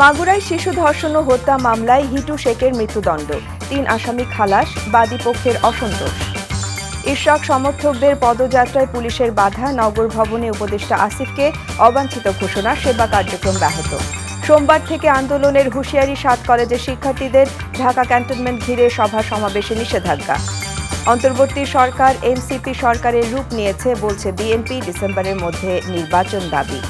মাগুরায় শিশু ধর্ষণ ও হত্যা মামলায় হিটু শেখের মৃত্যুদণ্ড, ৩ আসামি খালাস, বাদী পক্ষের অসন্তোষ। ইশরাক সমর্থকদের পদযাত্রায় পুলিশের বাধা, নগর ভবনে উপদেষ্টা আসিফকে অবাঞ্ছিত ঘোষণা, সেবা কার্যক্রম ব্যাহত। সোমবার থেকে আন্দোলনের হুঁশিয়ারি ৭ কলেজের শিক্ষার্থীদের, ঢাকা ক্যান্টনমেন্ট ঘিরে সভা সমাবেশে নিষেধাজ্ঞা। অন্তর্বর্তী সরকার এনসিপি সরকারের রূপ নিয়েছে বলছে বিএনপি, ডিসেম্বরের মধ্যে নির্বাচন দাবি।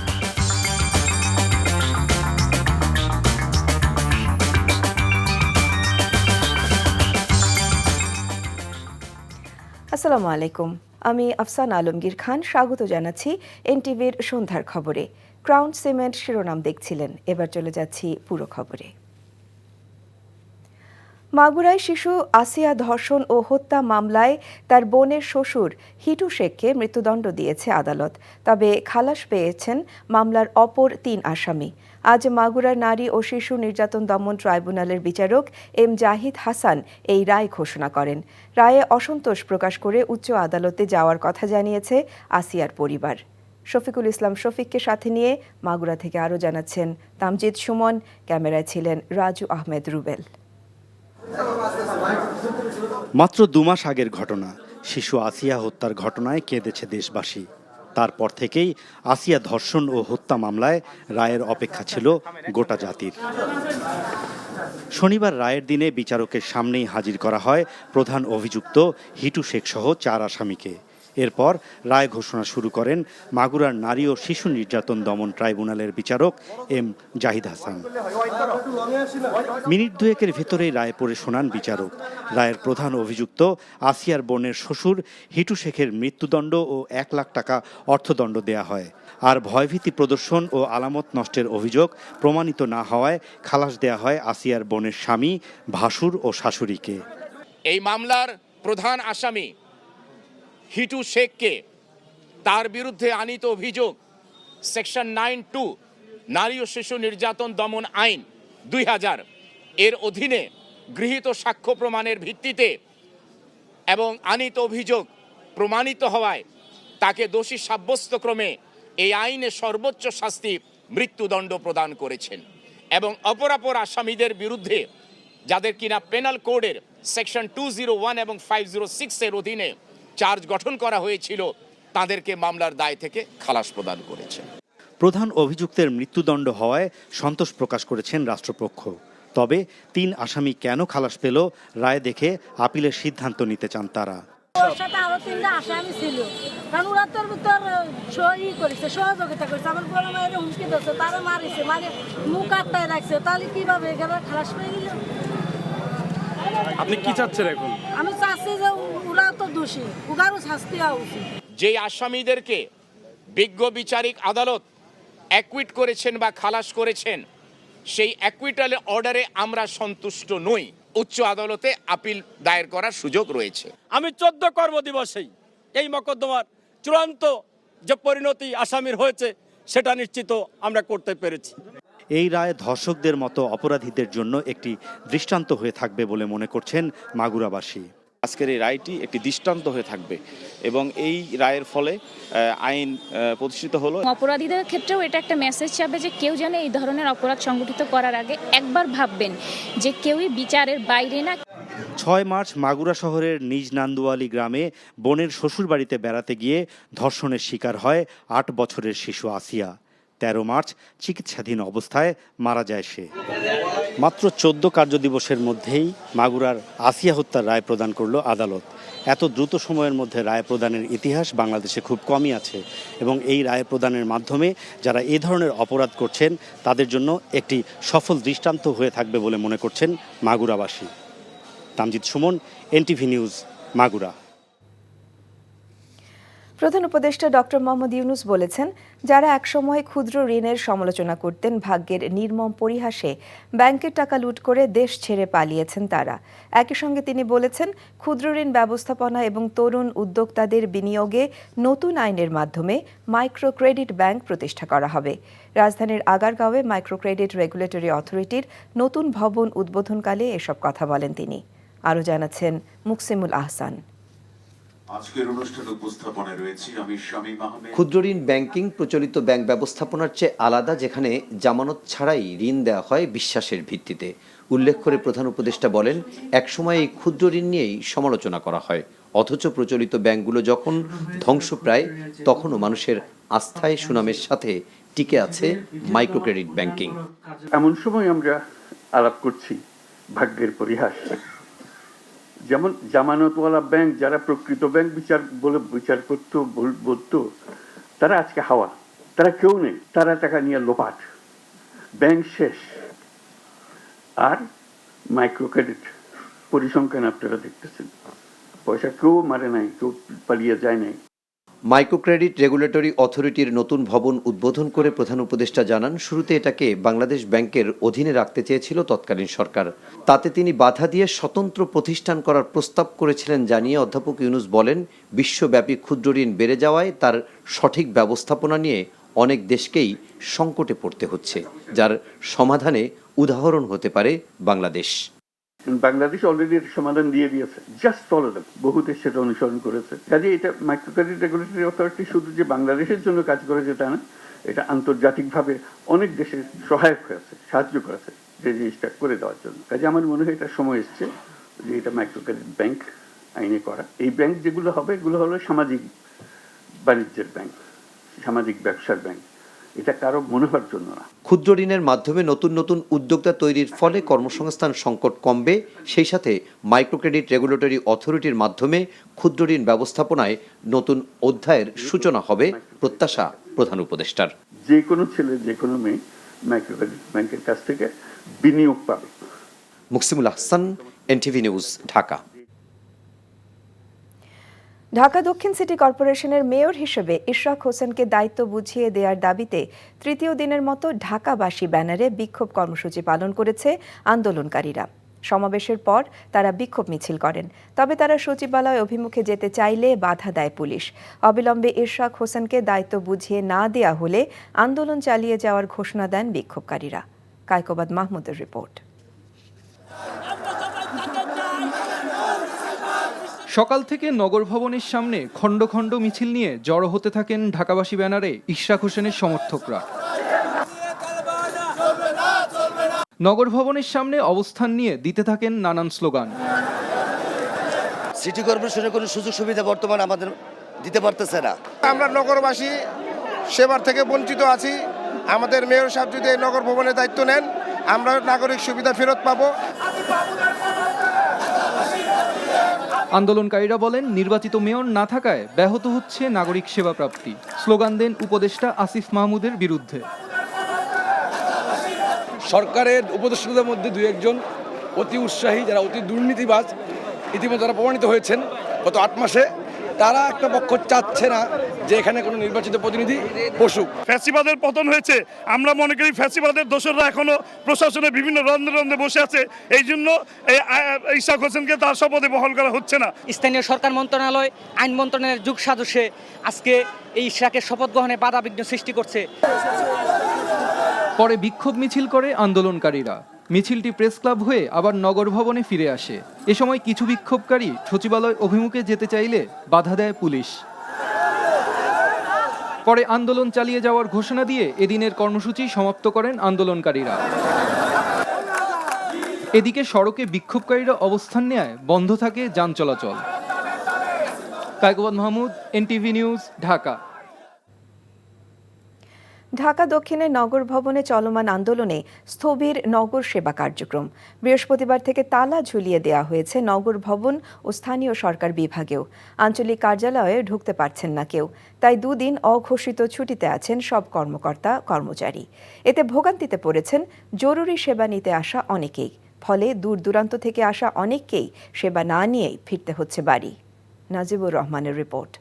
আসসালামু আলাইকুম, আমি আফসানা আলমগীর খান। স্বাগত জানাচ্ছি এনটিভির সন্ধ্যার খবরে। ক্রাউন সিমেন্ট শিরোনাম দেখছিলেন, এবার চলে যাচ্ছি পুরো খবরে। মাগুরায় শিশু আসিয়া ধর্ষণ ও হত্যা মামলায় তার বোনের শ্বশুর হিটু শেখকে মৃত্যুদণ্ড দিয়েছে আদালত। তবে খালাস পেয়েছেন মামলার অপর ৩ আসামি। আজ মাগুরার নারী ও শিশু নির্যাতন দমন ট্রাইব্যুনালের বিচারক এম জাহিদ হাসান এই রায় ঘোষণা করেন। রায়ে অসন্তোষ প্রকাশ করে উচ্চ আদালতে যাওয়ার কথা জানিয়েছে আসিয়ার পরিবার। শফিকুল ইসলাম শফিককে সাথে নিয়ে মাগুরা থেকে আরও জানাচ্ছেন তামজিদ সুমন। ক্যামেরায় ছিলেন রাজু আহমেদ রুবেল। মাত্র ২ মাস আগের ঘটনা, শিশু আসিয়া হত্যার ঘটনায় কেঁদেছে দেশবাসী। তারপর থেকেই আসিয়া ধর্ষণ ও হত্যা মামলায় রায়ের অপেক্ষা ছিল গোটা জাতির। শনিবার রায়ের দিনে বিচারকের সামনেই হাজির করা হয় প্রধান অভিযুক্ত হিটু শেখ সহ ৪ আসামিকে। এরপর রায় ঘোষণা শুরু করেন মাগুরার নারী ও শিশু নির্যাতন দমন ট্রাইব্যুনালের বিচারক এম জাহিদ হাসান। মিনিট দুয়েকের ভেতরেই রায় পড়ে শোনান বিচারক। রায়ের প্রধান অভিযুক্ত আসিয়ার বোনের শ্বশুর হিটু শেখের মৃত্যুদণ্ড ও ১ লাখ টাকা অর্থদণ্ড দেয়া হয়। আর ভয়ভীতি প্রদর্শন ও আলামত নষ্টের অভিযোগ প্রমাণিত না হওয়ায় খালাস দেয়া হয় আসিয়ার বোনের স্বামী, ভাসুর ও শাশুড়িকে। এই মামলার প্রধান আসামি হিটু শেখকে তার বিরুদ্ধে আনীত অভিযোগ সেকশন 9(2) নারী ও শিশু নির্যাতন দমন আইন ২০০০ এর অধীনে গৃহীত সাক্ষ্য প্রমাণের ভিত্তিতে এবং আনীত অভিযোগ প্রমাণিত হওয়ায় তাকে দোষী সাব্যস্তক্রমে এই আইনে সর্বোচ্চ শাস্তি মৃত্যুদণ্ড প্রদান করেছেন। এবং অপরাপর আসামিদের বিরুদ্ধে যাদের কিনা পেনাল কোডের সেকশন 201 এবং 506 এর অধীনে চার্জ গঠন করা হয়েছিল, তাদেরকে মামলার দায় থেকে খালাস প্রদান করেছে। প্রধান অভিযুক্তের মৃত্যুদণ্ড হওয়ায় সন্তোষ প্রকাশ করেছেন রাষ্ট্রপক্ষ। তবে ৩ আসামি কেন খালাস পেল, রায় দেখে আপিলের সিদ্ধান্ত নিতে চান তারা। ওর সাথে আরো 3টা আসামি ছিল, কারণ ওরা তোর ভিতর সহযোগিতা করেছে। আমার বড় মায়ের হুমকি দিচ্ছে, তারা মারিছে, মানে মুখ আটটায় রাখছে। তাহলে কিভাবে এখানে খালাস পেয়ে গেল? আপনি কি চাচ্ছেন এখন? আমি চাচ্ছি যে ওরা তো দোষী, ওরাও শাস্তি হওয়া উচিত। যে আসামিদেরকে বিজ্ঞ বিচারিক আদালত অ্যাকুইট করেছেন বা খালাস করেছেন, সেই অ্যাকুইটাল অর্ডারে আমরা সন্তুষ্ট নই। উচ্চ আদালতে আপিল দায়ের করার সুযোগ রয়েছে। আমি 14 কর্মদিবসেই এই মকদ্দমার চূড়ান্ত যে পরিণতি আসামির হয়েছে সেটা নিশ্চিত আমরা করতে পেরেছি। এই রায় ধর্ষকদের মতো অপরাধীদের জন্য একটি দৃষ্টান্ত হয়ে থাকবে বলে মনে করছেন মাগুরাবাসী। আজকের এই রায়টি একটি দৃষ্টান্ত হয়ে থাকবে এবং এই রায়ের ফলে আইন প্রতিষ্ঠিত হলো। অপরাধীদের ক্ষেত্রেও এটা একটা মেসেজ যাবে যে কেউ যেন এই ধরনের অপরাধ সংগঠিত করার আগে একবার ভাববেন যে কেউই বিচারের বাইরে না। ৬ মার্চ মাগুরা শহরের নিজ নান্দুয়ালি গ্রামে বোনের শ্বশুরবাড়িতে বেড়াতে গিয়ে ধর্ষণের শিকার হয় ৮ বছরের শিশু আসিয়া। ১৩ মার্চ চিকিৎসাধীন অবস্থায় মারা যায় সে। মাত্র ১৪ কার্যদিবসের মধ্যেই মাগুরার আসিয়া হত্যার রায় প্রদান করল আদালত। এত দ্রুত সময়ের মধ্যে রায় প্রদানের ইতিহাস বাংলাদেশে খুব কমই আছে এবং এই রায় প্রদানের মাধ্যমে যারা এই ধরনের অপরাধ করছেন তাদের জন্য একটি সফল দৃষ্টান্ত হয়ে থাকবে বলে মনে করছেন মাগুরাবাসী। Tamjid Sumon, NTV news, Magura. প্রধান উপদেষ্টা ডক্টর মোহাম্মদ ইউনূস বলেছেন, যারা একসময় ক্ষুদ্র ঋণের সমালোচনা করতেন, ভাগ্যের নির্মম পরিহাসে ব্যাংকের টাকা লুট করে দেশ ছেড়ে পালিয়েছেন তারা। একই সঙ্গে তিনি বলেছেন, ক্ষুদ্র ঋণ ব্যবস্থাপনা এবং তরুণ উদ্যোক্তাদের বিনিয়োগে নতুন আইনের মাধ্যমে মাইক্রো ক্রেডিট ব্যাংক প্রতিষ্ঠা করা হবে। রাজধানীর আগারগাঁওয়ে মাইক্রো ক্রেডিট রেগুলেটরি অথরিটির নতুন ভবন উদ্বোধনকালে এসব কথা বলেন তিনি। আরও জানাচ্ছেন মুকসিমুল আহসান। আজকের অনুষ্ঠানে উপস্থাপনায় রয়েছি আমি শামীম আহমেদ। ক্ষুদ্র ঋণ ব্যাংকিং প্রচলিত ব্যাংক ব্যবস্থাপনার চেয়ে আলাদা, যেখানে জামানত ছাড়াই ঋণ দেওয়া হয় বিশ্বাসের ভিত্তিতে। উল্লেখ করে প্রধান উপদেষ্টা বলেন, একসময় এই ক্ষুদ্র ঋণ নিয়েই সমালোচনা করা হয়, অথচ প্রচলিত ব্যাংকগুলো যখন ধ্বংসপ্রায় তখনও মানুষের আস্থায় সুনামের সাথে টিকে আছে মাইক্রো ক্রেডিট ব্যাংকিং। এমন সময় আমরা আলাপ করছি ভাগ্যের পরিহাস। যেমন জামানতওয়ালা ব্যাংক, যারা প্রকৃত ব্যাংক বিচার করতো বলতো, তারা আজকে হাওয়া, তারা কেউ নেই, তারা টাকা নিয়ে লোপাট, ব্যাংক শেষ। আর মাইক্রো ক্রেডিট পরিসংখ্যান আপনারা দেখতেছেন, পয়সা কেউ মারে নাই, কেউ পালিয়ে যায় নাই। মাইক্রো ক্রেডিট রেগুলেটরি অথরিটির নতুন ভবন উদ্বোধন করে প্রধান উপদেষ্টা জানান, শুরুতে এটাকে বাংলাদেশ ব্যাংকের অধীনে রাখতে চেয়েছিল তৎকালীন সরকার। তাতে তিনি বাধা দিয়ে স্বতন্ত্র প্রতিষ্ঠান করার প্রস্তাব করেছিলেন জানিয়ে অধ্যাপক ইউনূস বলেন, বিশ্বব্যাপী ক্ষুদ্র ঋণ বেড়ে যাওয়ায় তার সঠিক ব্যবস্থাপনা নিয়ে অনেক দেশকেই সংকটে পড়তে হচ্ছে, যার সমাধানে উদাহরণ হতে পারে বাংলাদেশ। বাংলাদেশ অলরেডি সমাধান দিয়ে দিয়েছে, জাস্ট ফলো দেম। বহু দেশ সেটা অনুসরণ করেছে। কাজে এটা মাইক্রো ক্রেডিট রেগুলেটরি অথরিটি শুধু যে বাংলাদেশের জন্য কাজ করেছে তা না, এটা আন্তর্জাতিকভাবে অনেক দেশের সহায়ক হয়েছে, সাহায্য করেছে যে জিনিসটা করে দেওয়ার জন্য। কাজে আমার মনে হয় এটা সময় এসছে যে এটা মাইক্রো ক্রেডিট ব্যাংক আইনে করা। এই ব্যাংক যেগুলো হবে, এগুলো হলো সামাজিক বাণিজ্যের ব্যাংক, সামাজিক ব্যবসার ব্যাংক, এটা কারো মনোভার জন্য না। ক্ষুদ্র ঋণের মাধ্যমে নতুন নতুন উদ্যোক্তা তৈরির ফলে কর্মসংস্থান সংকট কমবে, সেই সাথে মাইক্রো ক্রেডিট রেগুলেটরি অথরিটির মাধ্যমে ক্ষুদ্র ঋণ ব্যবস্থাপনায় নতুন অধ্যায়ের সূচনা হবে, প্রত্যাশা প্রধান উপদেষ্টার। যে কোনো ছেলে, যে কোনো মেয়ে মাইক্রো ক্রেডিট ব্যাংকের কাছ থেকে বিনিয়োগ পাবে। Muksimul Ahsan, NTV news, Dhaka. ঢাকা দক্ষিণ সিটি কর্পোরেশনের মেয়র হিসেবে ইশরাক হোসেনকে দায়িত্ব বুঝিয়ে দেওয়ার দাবিতে তৃতীয় দিনের মতো ঢাকাবাসী ব্যানারে বিক্ষোভ কর্মসূচি পালন করেছে আন্দোলনকারীরা। সমাবেশের পর তারা বিক্ষোভ মিছিল করেন, তবে তারা সচিবালয় অভিমুখে যেতে চাইলে বাধা দেয় পুলিশ। অবিলম্বে ইশরাক হোসেনকে দায়িত্ব বুঝিয়ে না দেয়া হলে আন্দোলন চালিয়ে যাওয়ার ঘোষণা দেন বিক্ষোভকারীরা। কায়কোবাদ মাহমুদের রিপোর্ট। সকাল থেকে নগর ভবনের সামনে খণ্ড খণ্ড মিছিল নিয়ে জড়ো হতে থাকেন ঢাকাবাসী ব্যানারে ইশরাক হোসেনের সমর্থকরা। নগর ভবনের সামনে অবস্থান নিয়ে দিতে থাকেন নানান স্লোগান। সিটি কর্পোরেশনের কোনো সুযোগ সুবিধা বর্তমানে আমাদের দিতে পারতেছে না। আমরা নগরবাসী সেবার থেকে বঞ্চিত আছি। আমাদের মেয়র সাহেব যদি এই নগর ভবনের দায়িত্ব নেন, আমরা নাগরিক সুবিধা ফেরত পাবো। আন্দোলনকারীরা বলেন, নির্বাচিত মেয়র না থাকায় ব্যাহত হচ্ছে নাগরিক সেবা প্রাপ্তি। স্লোগান দেন উপদেষ্টা আসিফ মাহমুদের বিরুদ্ধে। সরকারের উপদেষ্টাদের মধ্যে দুই একজন অতি উৎসাহী, যারা অতি দুর্নীতিবাজ, ইতিমধ্যে তারা প্রমাণিত হয়েছেন গত 8 মাসে। তারা একটা পক্ষ চাচ্ছে না যে এখানে কোনো নির্বাচিত প্রতিনিধি বসুক। ফ্যাসিবাদের পতন হয়েছে, আমরা মনে করি ফ্যাসিবাদের দোসররা এখনো প্রশাসনের বিভিন্ন রন্ধে রন্ধে বসে আছে। এই জন্য ইশরাক হোসেনকে তার শপথে বহাল করা হচ্ছে না। স্থানীয় সরকার মন্ত্রণালয়, আইন মন্ত্রণালয়ের যুগ সাজসে আজকে এই ইশরাকের শপথ গ্রহণে বাধা বিঘ্ন সৃষ্টি করছে। পরে বিক্ষোভ মিছিল করে আন্দোলনকারীরা। মিছিলটি প্রেস ক্লাব হয়ে আবার নগর ভবনে ফিরে আসে। এ সময় কিছু বিক্ষোভকারী সচিবালয় অভিমুখে যেতে চাইলে বাধা দেয় পুলিশ। পরে আন্দোলন চালিয়ে যাওয়ার ঘোষণা দিয়ে এদিনের কর্মসূচি সমাপ্ত করেন আন্দোলনকারীরা। এদিকে সড়কে বিক্ষোভকারীরা অবস্থান নেয় বন্ধ থাকে যান চলাচল। Kaikobad Mahmud, NTV news, Dhaka. ঢাকা দক্ষিণের নগর ভবনে চলমান আন্দোলনে স্থবির নগর সেবা কার্যক্রম। বৃহস্পতিবার থেকে তালা ঝুলিয়ে দেওয়া হয়েছে নগর ভবন ও স্থানীয় সরকার বিভাগেও। আঞ্চলিক কার্যালয়ে ঢুকতে পারছেন না কেউ, তাই দুদিন অঘোষিত ছুটিতে আছেন সব কর্মকর্তা কর্মচারী। এতে ভোগান্তিতে পড়েছেন জরুরি সেবা নিতে আসা অনেকেই। ফলে দূর দূরান্ত থেকে আসা অনেককেই সেবা না নিয়েই ফিরতে হচ্ছে বাড়ি। নাজিবুর রহমানের রিপোর্ট।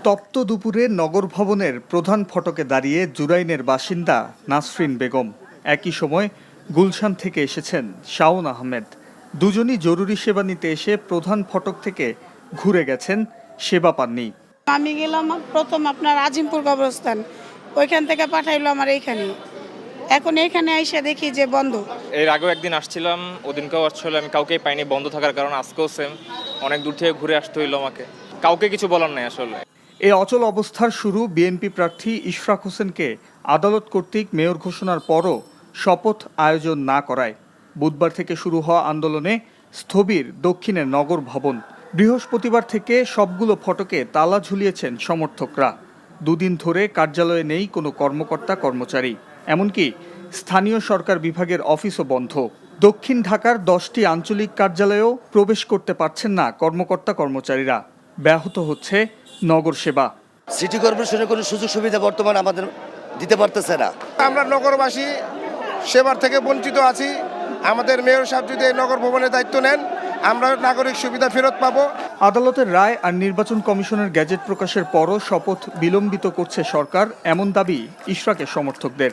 তপ্ত দুপুরে নগর ভবনের প্রধান ফটকে দাঁড়িয়ে জুরাইনের বাসিন্দা নাসরিন বেগম। একই সময় গুলশান থেকে এসেছেন শাওন আহমেদ। দুজনই জরুরি সেবা নিতে এসে প্রধান ফটক থেকে ঘুরে গেছেন, সেবা পাননি। আমি গেলাম প্রথম আপনার আজিমপুর কবরস্থান, ওইখান থেকে পাঠাইলো আমার এইখানে। এখন এখানে এসে দেখি যে বন্ধ। এর আগেও একদিন আসছিলাম, ওদিনকেও আসলে আমি কাউকেই পাইনি বন্ধ থাকার কারণে। আজকেও সেম, অনেক দূর থেকে ঘুরে আসতে হইলো আমাকে, কাউকে কিছু বলার নাই আসলে। এই অচল অবস্থার শুরু বিএনপি প্রার্থী ইশরাক হোসেনকে আদালত কর্তৃক মেয়র ঘোষণার পরও শপথ আয়োজন না করায়। বুধবার থেকে শুরু হওয়া আন্দোলনে স্থবির দক্ষিণের নগর ভবন। বৃহস্পতিবার থেকে সবগুলো ফটকে তালা ঝুলিয়েছেন সমর্থকরা। দুদিন ধরে কার্যালয়ে নেই কোনো কর্মকর্তা কর্মচারী, এমনকি স্থানীয় সরকার বিভাগের অফিসও বন্ধ। দক্ষিণ ঢাকার 10টি আঞ্চলিক কার্যালয়েও প্রবেশ করতে পারছেন না কর্মকর্তা কর্মচারীরা। ব্যাহত হচ্ছে নগর সেবা। সিটি কর্পোরেশনের কোনো সুযোগ সুবিধা বর্তমানে আমাদের দিতে পারতেছে না। আমরা নগরবাসী সেবার থেকে বঞ্চিত আছি। আমাদের মেয়র সাহেব যদি এই নগর ভবনের দায়িত্ব নেন, আমরা নাগরিক সুবিধা ফেরত পাবো। আদালতের রায় আর নির্বাচন কমিশনের গ্যাজেট প্রকাশের পরও শপথ বিলম্বিত করছে সরকার, এমন দাবি ইশরাকের সমর্থকদের।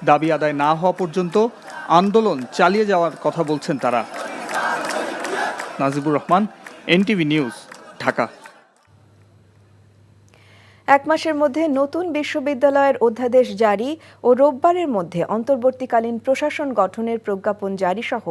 দাবি আদায় না হওয়া পর্যন্ত আন্দোলন চালিয়ে যাওয়ার কথা বলছেন তারা। Najibur Rahman, NTV news, Dhaka. এক মাসের মধ্যে নতুন বিশ্ববিদ্যালয়ের অধ্যাদেশ জারি ও রোববারের মধ্যে অন্তর্বর্তীকালীন প্রশাসন গঠনের প্রজ্ঞাপন জারি সহ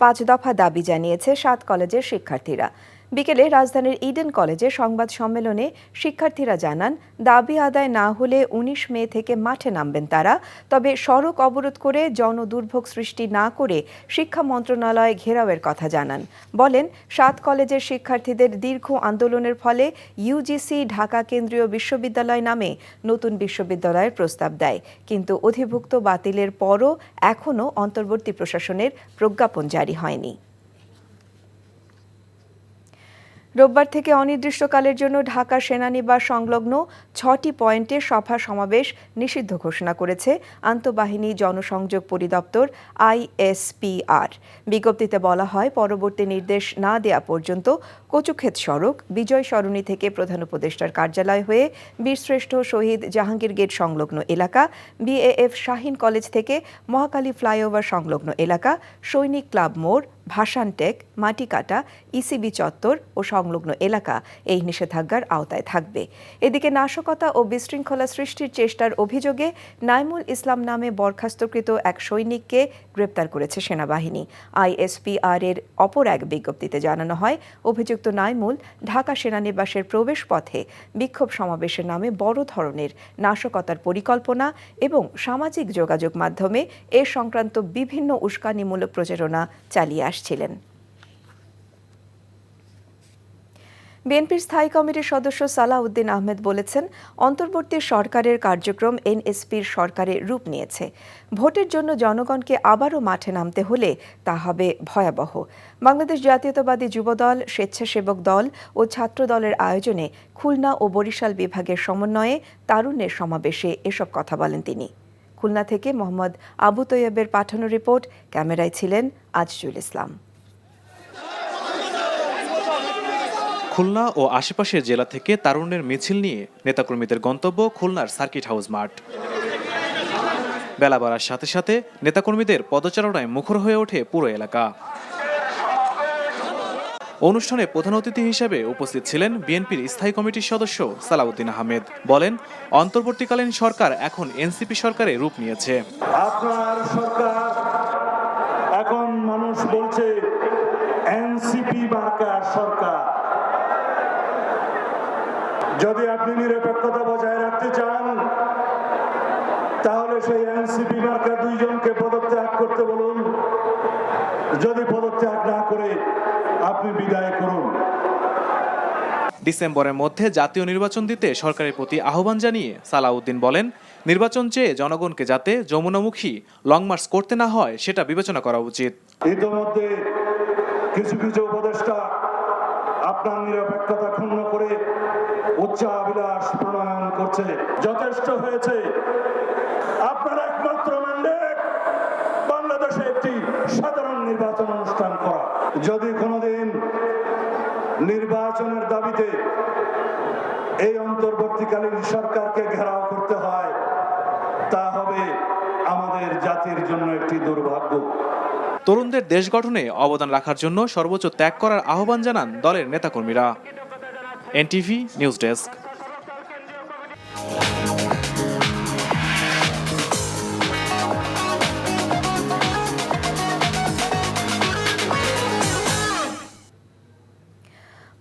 5 দফা দাবি জানিয়েছে 7 কলেজের শিক্ষার্থীরা। বিকেলে রাজধানীর ইডেন কলেজে সংবাদ সম্মেলনে শিক্ষার্থীরা জানান, দাবি আদায় না হলে 19 মে থেকে মাঠে নামবেন তারা। তবে সড়ক অবরোধ করে জনদুর্ভোগ সৃষ্টি না করে শিক্ষা মন্ত্রণালয় ঘেরাওয়ের কথা জানান। বলেন, 7 কলেজের শিক্ষার্থীদের দীর্ঘ আন্দোলনের ফলে ইউজিসি ঢাকা কেন্দ্রীয় বিশ্ববিদ্যালয় নামে নতুন বিশ্ববিদ্যালয়ের প্রস্তাব দেয়, কিন্তু অধিভুক্ত বাতিলের পরও এখনও অন্তর্বর্তী প্রশাসনের প্রজ্ঞাপন জারি হয়নি। রোববার থেকে অনির্দিষ্টকালের জন্য ঢাকা সেনানিবাস সংলগ্ন 6টি পয়েন্টে সভা সমাবেশ নিষিদ্ধ ঘোষণা করেছে আন্তঃবাহিনী জনসংযোগ পরিদপ্তর ISPR। বিজ্ঞপ্তিতে বলা হয়, পরবর্তী নির্দেশ না দেয়া পর্যন্ত কচুক্ষেত সড়ক, বিজয় সরণি থেকে প্রধান উপদেষ্টার কার্যালয় হয়ে বীরশ্রেষ্ঠ শহীদ জাহাঙ্গীর গেট সংলগ্ন এলাকা, BAF শাহীন কলেজ থেকে মহাখালী ফ্লাইওভার সংলগ্ন এলাকা, সৈনিক ক্লাব মোড়, ভাসানটেক, মাটিকাটা, ইসিবি চত্বর ও সংলগ্ন এলাকা এই নিষেধাজ্ঞার আওতায় থাকবে। এদিকে নাশকতা ও বিশৃঙ্খলা সৃষ্টির চেষ্টার অভিযোগে নাইমুল ইসলাম নামে বরখাস্তকৃত এক সৈনিককে গ্রেপ্তার করেছে সেনাবাহিনী। ISPR এর অপর এক বিজ্ঞপ্তিতে জানানো হয়, অভিযুক্ত নাইমুল ঢাকা সেনানিবাসের প্রবেশ পথে বিক্ষোভ সমাবেশের নামে বড় ধরনের নাশকতার পরিকল্পনা এবং সামাজিক যোগাযোগ মাধ্যমে এ সংক্রান্ত বিভিন্ন উস্কানিমূলক প্রচারণা চালিয়ে আসছিলেন। বিএনপির স্থায়ী কমিটির সদস্য সালাউদ্দিন আহমেদ বলেছেন, অন্তর্বর্তী সরকারের কার্যক্রম NSPর সরকারের রূপ নিয়েছে। ভোটের জন্য জনগণকে আবারও মাঠে নামতে হলে তা হবে ভয়াবহ। বাংলাদেশ জাতীয়তাবাদী যুবদল, স্বেচ্ছাসেবক দল ও ছাত্র দলের আয়োজনে খুলনা ও বরিশাল বিভাগের সমন্বয়ে তারুণ্যের সমাবেশে এসব কথা বলেন তিনি। খুলনা থেকে মোহাম্মদ আবু তৈয়বের পাঠানো রিপোর্ট, ক্যামেরায় ছিলেন আজিজুল ইসলাম। খুলনা ও আশেপাশের জেলা থেকে তারুণ্যের মিছিল নিয়ে নেতাকর্মীদের গন্তব্য খুলনার সার্কিট হাউস মাঠ। বেলা বাড়ার সাথে সাথে নেতাকর্মীদের পদচারণায় মুখর হয়ে ওঠে পুরো এলাকা। অনুষ্ঠানে প্রধান অতিথি হিসেবে উপস্থিত ছিলেন বিএনপির স্থায়ী কমিটির সদস্য সালাউদ্দিন আহমেদ। বলেন, অন্তর্বর্তীকালীন সরকার এখন এনসিপি সরকারের রূপ নিয়েছে। আপনার সরকার এখন মানুষ বলছে এনসিপি মার্কার সরকার। যদি আপনি নিরপেক্ষতা বজায় রাখতে চান, তাহলে সেই এনসিপি মার্কার 2 জনকে পদত্যাগ করতে বলুন। যদি পদত্যাগ না করে আপনি বিদায় করুন। ডিসেম্বরের মধ্যে জাতীয় নির্বাচন দিতে সরকারের প্রতি আহ্বান জানিয়ে সালাউদ্দিন বলেন, নির্বাচন চেয়ে জনগণকে যাতে যমুনামুখী লং মার্চ করতে না হয় সেটা বিবেচনা করা উচিত। ইতিমধ্যে কিছু কিছু উপদেষ্টা আপনার নিরপেক্ষতা ক্ষুণ্ণ করে উচ্চাভিলাষ প্রণয়ন করছে। যথেষ্ট হয়েছে। আপনার একমাত্র ম্যান্ডেট বাংলাদেশে একটি সাধারণ নির্বাচন অনুষ্ঠান করা। যদি কোনোদিন নির্বাচনের দাবিতে এই অন্তর্বর্তীকালীন সরকারকে ঘেরাও করতে হয়, তা হবে আমাদের জাতির জন্য একটি দুর্ভাগ্য। তরুণদের দেশ গঠনে অবদান রাখার জন্য সর্বোচ্চ ত্যাগ করার আহ্বান জানান দলের নেতাকর্মীরা। NTV news desk.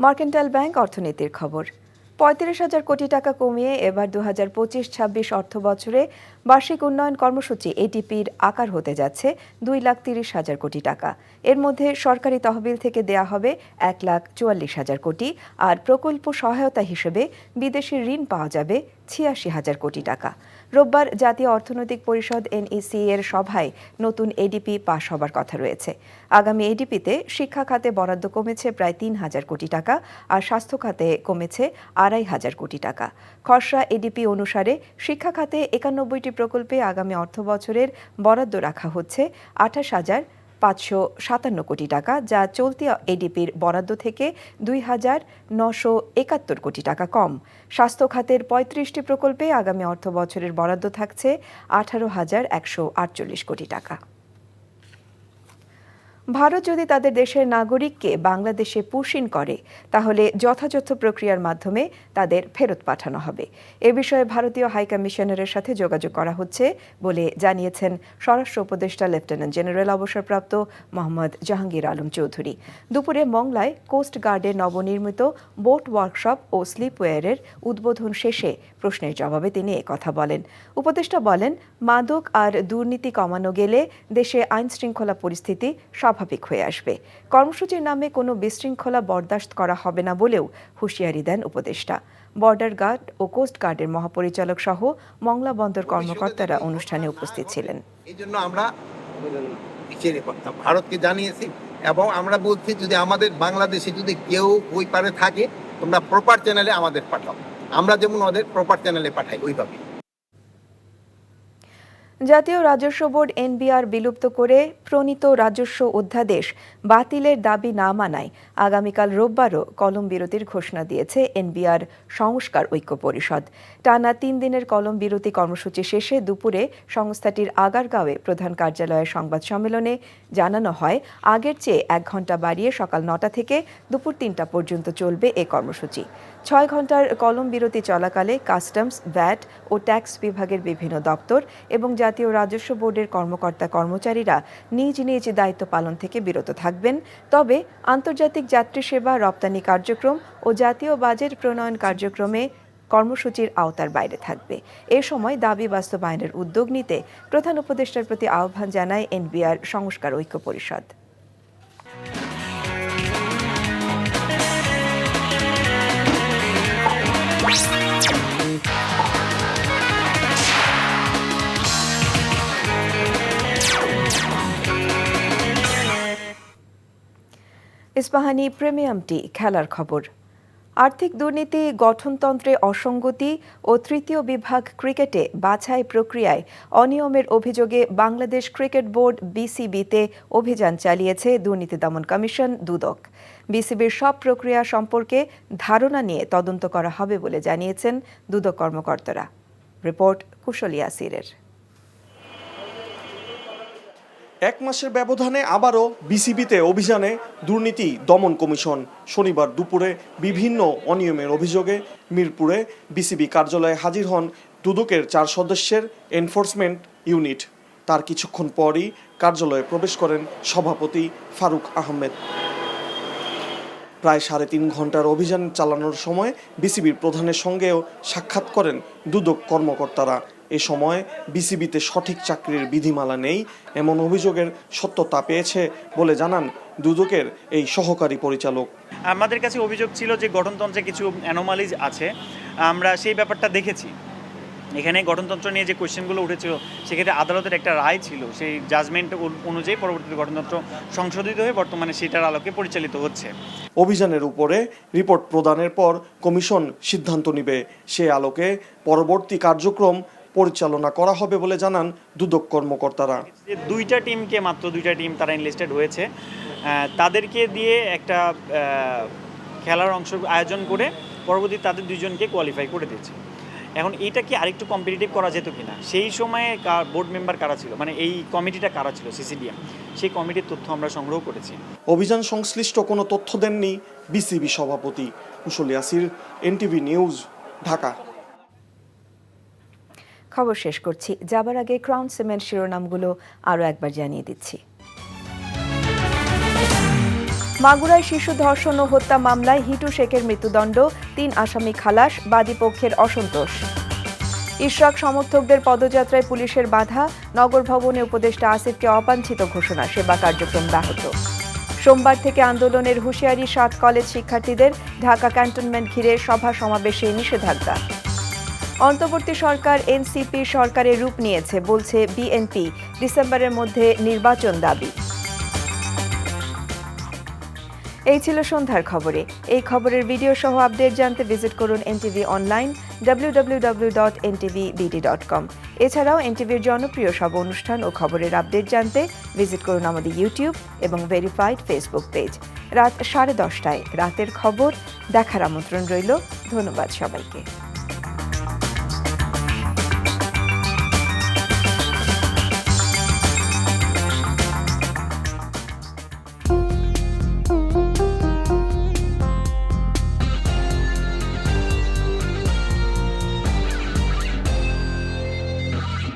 Mercantile bank অর্থনীতির খবর। ৩৫,০০০ কোটি টাকা কমিয়ে এবার ২০২৫-২৬ অর্থ বছরে বার্ষিক উন্নয়ন কর্মসূচি এডিপির আকার হতে যাচ্ছে ২,৩০,০০০ কোটি টাকা। এর মধ্যে সরকারি তহবিল থেকে দেয়া হবে ১,৪৪,০০০ কোটি, আর প্রকল্প সহায়তা হিসেবে বিদেশি ঋণ পাওয়া যাবে ৮৬,০০০ কোটি টাকা। রোববার জাতীয় অর্থনৈতিক পরিষদ NEC এর সভায় নতুন এডিপি পাশ হবার কথা রয়েছে। আগামী এডিপিতে শিক্ষা খাতে বরাদ্দ কমেছে প্রায় ৩,০০০ কোটি টাকা, আর স্বাস্থ্য খাতে কমেছে ২,৫০০ কোটি টাকা। খসড়া এডিপি অনুসারে শিক্ষা খাতে ৯১টি প্রকল্পে আগামী অর্থ বছরের বরাদ্দ রাখা হচ্ছে ২৮,৫৫৭ কোটি টাকা, যা চলতি এডিপির বরাদ্দ থেকে ২,৯৭১ কোটি টাকা কম। স্বাস্থ্য খাতের ৩৫টি প্রকল্পে আগামী অর্থ বছরের বরাদ্দ থাকছে ১৮,১৪৮ কোটি টাকা। ভারত যদি তাদের দেশের নাগরিককে বাংলাদেশে পুশিন করে, তাহলে যথাযথ প্রক্রিয়ার মাধ্যমে তাদের ফেরত পাঠানো হবে। এ বিষয়ে ভারতীয় হাইকমিশনারের সাথে যোগাযোগ করা হচ্ছে বলে জানিয়েছেন স্বরাষ্ট্র উপদেষ্টা লেফটেন্যান্ট জেনারেল অবসরপ্রাপ্ত মোহাম্মদ জাহাঙ্গীর আলম চৌধুরী। দুপুরে মংলায় কোস্ট গার্ডের নবনির্মিত বোট ওয়ার্কশপ ও স্লিপওয়্যারের উদ্বোধন শেষে প্রশ্নের জবাবে তিনি একথা বলেন। উপদেষ্টা বলেন, মাদক আর দুর্নীতি কমানো গেলে দেশে আইন শৃঙ্খলা পরিস্থিতি স্বাভাবিক হয়ে আসবে। কর্মসূচির নামে কোনো বিশৃঙ্খলা বরদাস্ত করা হবে না বলেও হুঁশিয়ারি দেন উপদেষ্টা। বর্ডার গার্ড ও কোস্ট গার্ডের মহাপরিচালক সহ মংলা বন্দর কর্মকর্তারা অনুষ্ঠানে উপস্থিত ছিলেন। এই জন্য আমরা ভারতকে জানিয়েছি এবং আমরা বলছি, যদি আমাদের বাংলাদেশে যদি কেউ ওই পারে থাকে, তোমরা প্রপার চ্যানেলে আমাদের পাঠাও, আমরা যেমন ওদের প্রপার চ্যানেলে পাঠাই ওইভাবে। জাতীয় রাজস্ব বোর্ড NBR বিলুপ্ত করে প্রণীত রাজস্ব অধ্যাদেশ বাতিলের দাবি না মানায় আগামীকাল রোববারও কলম বিরতির ঘোষণা দিয়েছে NBR সংস্কার ঐক্য পরিষদ। টানা ৩ দিনের কলম বিরতি কর্মসূচি শেষে দুপুরে সংস্থাটির আগারগাঁওয়ে প্রধান কার্যালয়ের সংবাদ সম্মেলনে জানানো হয়, আগের চেয়ে ১ ঘণ্টা বাড়িয়ে সকাল ৯টা থেকে দুপুর ৩টা পর্যন্ত চলবে এ কর্মসূচি। ৬ ঘণ্টার কলম বিরতি চলাকালে কাস্টমস, ভ্যাট ও ট্যাক্স বিভাগের বিভিন্ন দপ্তর এবং জাতীয় রাজস্ব বোর্ডের কর্মকর্তা কর্মচারীরা নিজ নিজ দায়িত্ব পালন থেকে বিরত থাকবেন। তবে আন্তর্জাতিক যাত্রী সেবা, রপ্তানি কার্যক্রম ও জাতীয় বাজেট প্রণয়ন কার্যক্রমে কর্মসূচির আওতার বাইরে থাকবে। এ সময় দাবি বাস্তবায়নের উদ্যোগ নিতে প্রধান উপদেষ্টার প্রতি আহ্বান জানায় NBR সংস্কার ঐক্য পরিষদ। ইস্পাহানি প্রিমিয়াম টি খেলার খবর। আর্থিক দুর্নীতি, গঠনতন্ত্রে অসঙ্গতি ও তৃতীয় বিভাগ ক্রিকেটে বাছাই প্রক্রিয়ায় অনিয়মের অভিযোগে বাংলাদেশ ক্রিকেট বোর্ড BCB-তে অভিযান চালিয়েছে দুর্নীতি দমন কমিশন দুদক। BCB-র সব প্রক্রিয়া সম্পর্কে ধারণা নিয়ে তদন্ত করা হবে বলে জানিয়েছেন দুদক কর্মকর্তারা। রিপোর্ট কুশল ইয়াসিরের। 1 মাসের ব্যবধানে আবারও BCB-তে অভিযানে দুর্নীতি দমন কমিশন। শনিবার দুপুরে বিভিন্ন অনিয়মের অভিযোগে মিরপুরে BCB কার্যালয়ে হাজির হন দুদকের 4 সদস্যের এনফোর্সমেন্ট ইউনিট। তার কিছুক্ষণ পরই কার্যালয়ে প্রবেশ করেন সভাপতি ফারুক আহমেদ। প্রায় 3.5 ঘন্টার অভিযান চালানোর সময় BCB-র প্রধানের সঙ্গেও সাক্ষাৎ করেন দুদক কর্মকর্তারা। এ সময় BCB-তে সঠিক চাকরির বিধিমালা নেই এমন অভিযোগের সত্যতা পেয়েছে বলে জানান দুদকের এই সহকারী পরিচালক। আমাদের কাছে অভিযোগ ছিল যে গঠনতন্ত্রে কিছু অ্যানোমালিজ আছে, আমরা সেই ব্যাপারটা দেখেছি। এখানে গঠনতন্ত্র নিয়ে যে কোয়েশ্চেনগুলো উঠেছিল, সেক্ষেত্রে আদালতের একটা রায় ছিল, সেই জাজমেন্ট অনুযায়ী পরবর্তীতে গঠনতন্ত্র সংশোধিত হয়ে বর্তমানে সেটার আলোকে পরিচালিত হচ্ছে। অভিযানের উপরে রিপোর্ট প্রদানের পর কমিশন সিদ্ধান্ত নেবে, সে আলোকে পরবর্তী কার্যক্রম পরিচালনা করা হবে বলে জানান দুদক কর্মকর্তারা। মাত্র দুইটা টিম তারা এনলিস্টেড হয়েছে, তাদেরকে দিয়ে একটা খেলার অংশ আয়োজন করে পরবর্তী তাদের 2 জনকে কোয়ালিফাই করে দিয়েছে। এখন এইটা কি আরেকটু কম্পিটিটিভ করা যেত কিনা, সেই সময়ে বোর্ড মেম্বার কারা ছিল, মানে এই কমিটিটা কারা ছিল CCDM, সেই কমিটির তথ্য আমরা সংগ্রহ করেছি। অভিযান সংশ্লিষ্ট কোনো তথ্য দেননি BCB সভাপতি। কুশল ইয়াসির, NTV নিউজ, ঢাকা। খবর শেষ করছি, যাবার আগে ক্রাউন সিমেন্ট শিরোনামগুলো আরও একবার জানিয়ে দিচ্ছি। মাগুরায় শিশু ধর্ষণ ও হত্যা মামলায় হিটু শেখের মৃত্যুদণ্ড, ৩ আসামি খালাস, বাদী পক্ষের অসন্তোষ। ইশরাক সমর্থকদের পদযাত্রায় পুলিশের বাধা, নগর ভবনে উপদেষ্টা আসিফকে অবাঞ্ছিত ঘোষণা, সেবা কার্যক্রম ব্যাহত। সোমবার থেকে আন্দোলনের হুঁশিয়ারি 7 কলেজ শিক্ষার্থীদের, ঢাকা ক্যান্টনমেন্ট ঘিরে সভা সমাবেশে নিষেধাজ্ঞা। অন্তর্বর্তী সরকার এনসিপি সরকারের রূপ নিয়েছে বলছে বিএনপি, ডিসেম্বরের মধ্যে নির্বাচন দাবি। এই ছিল সন্ধ্যার খবরে। এই খবরের ভিডিও সহ আপডেট জানতে ভিজিট করুন এনটিভি অনলাইন www.ntvbd.com। এছাড়াও এনটিভির জনপ্রিয় সব অনুষ্ঠান ও খবরের আপডেট জানতে ভিজিট করুন আমাদের ইউটিউব এবং ভেরিফাইড ফেসবুক পেজ। রাত 10:30টায় রাতের খবর দেখার আমন্ত্রণ রইল। ধন্যবাদ সবাইকে।